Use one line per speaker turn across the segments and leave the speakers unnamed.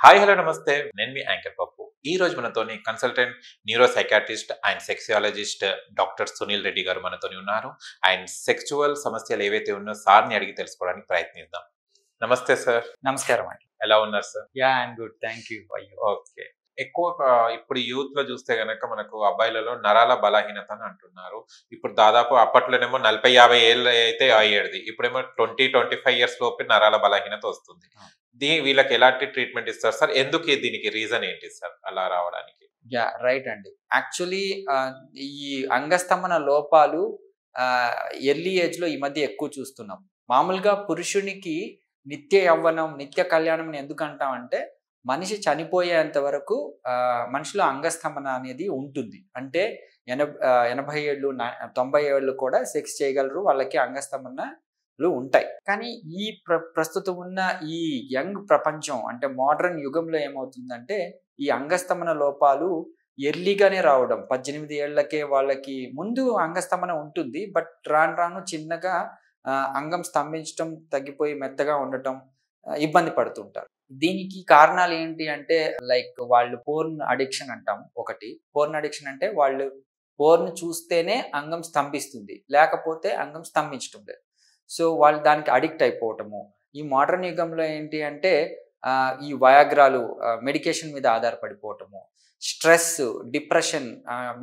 Hi hello నమస్తే నేను మీ anchor పప్పు ఈ రోజు మనతోని consultant neuro psychiatrist and sexologist doctor Sunil Reddy గారు మనతోని ఉన్నారు. అండ్ సెక్చువల్ సమస్యలు ఏవైతే ఉన్నాయో సార్ని అడిగి తెలుసుకోవడానికి ప్రయత్నిద్దాం. నమస్తే సార్.
నమస్కారం అండి.
ఎలా ఉన్నారు sir?
I'm good, thank you.
Okay. ఎక్కువ ఇప్పుడు యూత్ లో చూస్తే గనక మనకు అబ్బాయిలలో నరాల బలహీనత అని అంటున్నారు. ఇప్పుడు దాదాపు అప్పట్లోనేమో 40-50 ఏళ్ళు అయితే అయ్యేది, ఇప్పుడేమో 20-25 ఇయర్స్ లోపే నరాల బలహీనత వస్తుంది. వీళ్ళకి ఎలాంటి ట్రీట్మెంట్ ఇస్తారు సార్? ఎందుకు దీనికి రీజన్ ఏంటి సార్ అలా రావడానికి?
రైట్ అండి. యాక్చువల్లీ ఈ అంగస్తంభన లోపాలు ఎర్లీ ఏజ్ లో ఈ మధ్య ఎక్కువ చూస్తున్నాం. మామూలుగా పురుషునికి నిత్య యవ్వనం, నిత్య కళ్యాణం ఎందుకు అంటామంటే మనిషి చనిపోయేంత వరకు మనిషిలో అంగస్తంభన అనేది ఉంటుంది. అంటే 80 ఏళ్ళు 90 ఏళ్ళు కూడా సెక్స్ చేయగలరు, వాళ్ళకి అంగస్తంభనలు ఉంటాయి. కానీ ఈ ప్రస్తుతం ఉన్న ఈ యంగ్ ప్రపంచం అంటే మోడర్న్ యుగంలో ఏమవుతుందంటే ఈ అంగస్తంభన లోపాలు ఎర్లీగానే రావడం. 18 ఏళ్లకే వాళ్ళకి ముందు అంగస్తంభన ఉంటుంది, బట్ రాను రాను చిన్నగా అంగం స్తంభించడం, తగ్గిపోయి మెత్తగా ఉండటం, ఇబ్బంది పడుతుంటారు. దీనికి కారణాలు ఏంటి అంటే లైక్ వాళ్ళు పోర్న్ అడిక్షన్ అంటాం. ఒకటి పోర్న్ అడిక్షన్ అంటే వాళ్ళు పోర్న్ చూస్తేనే అంగం స్తంభిస్తుంది, లేకపోతే అంగం స్తంభించడం లేదు. సో వాళ్ళు దానికి అడిక్ట్ అయిపోవటము. ఈ మోడర్న్ యుగంలో ఏంటి అంటే ఈ వయాగ్రాలు, మెడికేషన్ మీద ఆధారపడిపోవటము, stress, depression,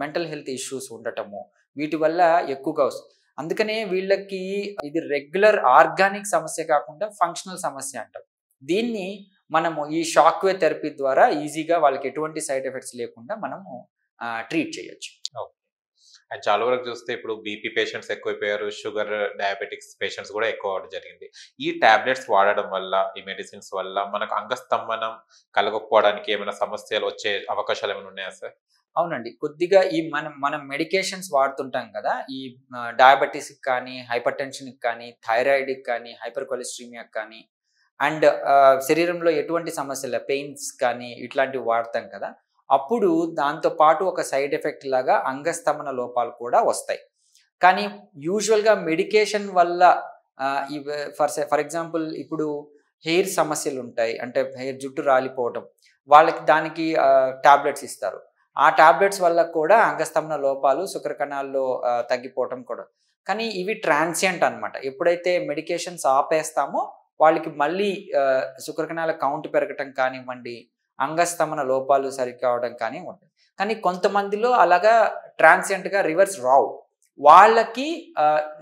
mental health issues ఉండటము, వీటి వల్ల ఎక్కువగా వస్తుంది. అందుకనే వీళ్ళకి ఇది రెగ్యులర్ ఆర్గానిక్ సమస్య కాకుండా ఫంక్షనల్ సమస్య అంటారు. దీన్ని మనము ఈ షాక్ వేవ్ థెరపీ ద్వారా ఈజీగా వాళ్ళకి ఎటువంటి సైడ్ ఎఫెక్ట్స్ లేకుండా మనము ట్రీట్ చేయొచ్చు.
అండ్ చాలా వరకు చూస్తే ఇప్పుడు బీపీ పేషెంట్స్ ఎక్కువైపోయారు, షుగర్ డయాబెటిక్స్ పేషెంట్స్ కూడా ఎక్కువ అవడం జరిగింది. ఈ టాబ్లెట్స్ వాడడం వల్ల, ఈ మెడిసిన్స్ వల్ల మనకు అంగస్తంభనం కలగకపోవడానికి ఏమైనా సమస్యలు వచ్చే అవకాశాలు ఏమైనా ఉన్నాయా సార్?
అవునండి. కొద్దిగా ఈ మనం మెడికేషన్స్ వాడుతుంటాం కదా, ఈ డయాబెటీస్కి కానీ, హైపర్ టెన్షన్కి కానీ, థైరాయిడ్కి కానీ, హైపర్ కొలెస్ట్రీమియాకి కానీ, అండ్ శరీరంలో ఎటువంటి సమస్యలు, పెయిన్స్ కానీ ఇట్లాంటివి వాడతాం కదా, అప్పుడు దాంతో పాటు ఒక సైడ్ ఎఫెక్ట్ లాగా అంగస్తంభన లోపాలు కూడా వస్తాయి. కానీ యూజువల్గా మెడికేషన్ వల్ల ఫర్ ఎగ్జాంపుల్ ఇప్పుడు హెయిర్ సమస్యలు ఉంటాయి, అంటే హెయిర్ జుట్టు రాలిపోవడం, వాళ్ళకి దానికి టాబ్లెట్స్ ఇస్తారు. ఆ టాబ్లెట్స్ వల్ల కూడా అంగస్తంభన లోపాలు, శుక్రకణాల్లో తగ్గిపోవటం కూడా. కానీ ఇవి ట్రాన్సియంట్ అనమాట. ఎప్పుడైతే మెడికేషన్స్ ఆపేస్తామో వాళ్ళకి మళ్ళీ శుక్రకణాల కౌంట్ పెరగటం కానివ్వండి, అంగస్తంభన లోపాలు సరికావడం కానివ్వండి. కానీ కొంతమందిలో అలాగా ట్రాన్సియంట్గా రివర్స్ రావు. వాళ్ళకి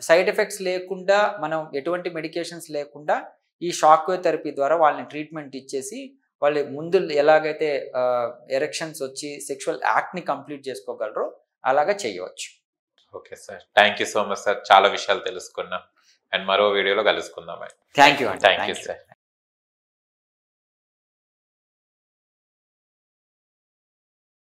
సైడ్ ఎఫెక్ట్స్ లేకుండా, మనం ఎటువంటి మెడికేషన్స్ లేకుండా ఈ షాక్ వేవ్ థెరపీ ద్వారా వాళ్ళని ట్రీట్మెంట్ ఇచ్చేసి వాళ్ళు ముందు ఎలాగైతే ఎరెక్షన్స్ వచ్చి సెక్షువల్ యాక్ట్ని కంప్లీట్ చేసుకోగలరో అలాగా చేయవచ్చు.
Okay sir, thank you so much sir. చాలా విషయాలు తెలుసుకున్నాం. అండ్ మరో వీడియోలో కలుసుకుందాం.
Thank you
sir.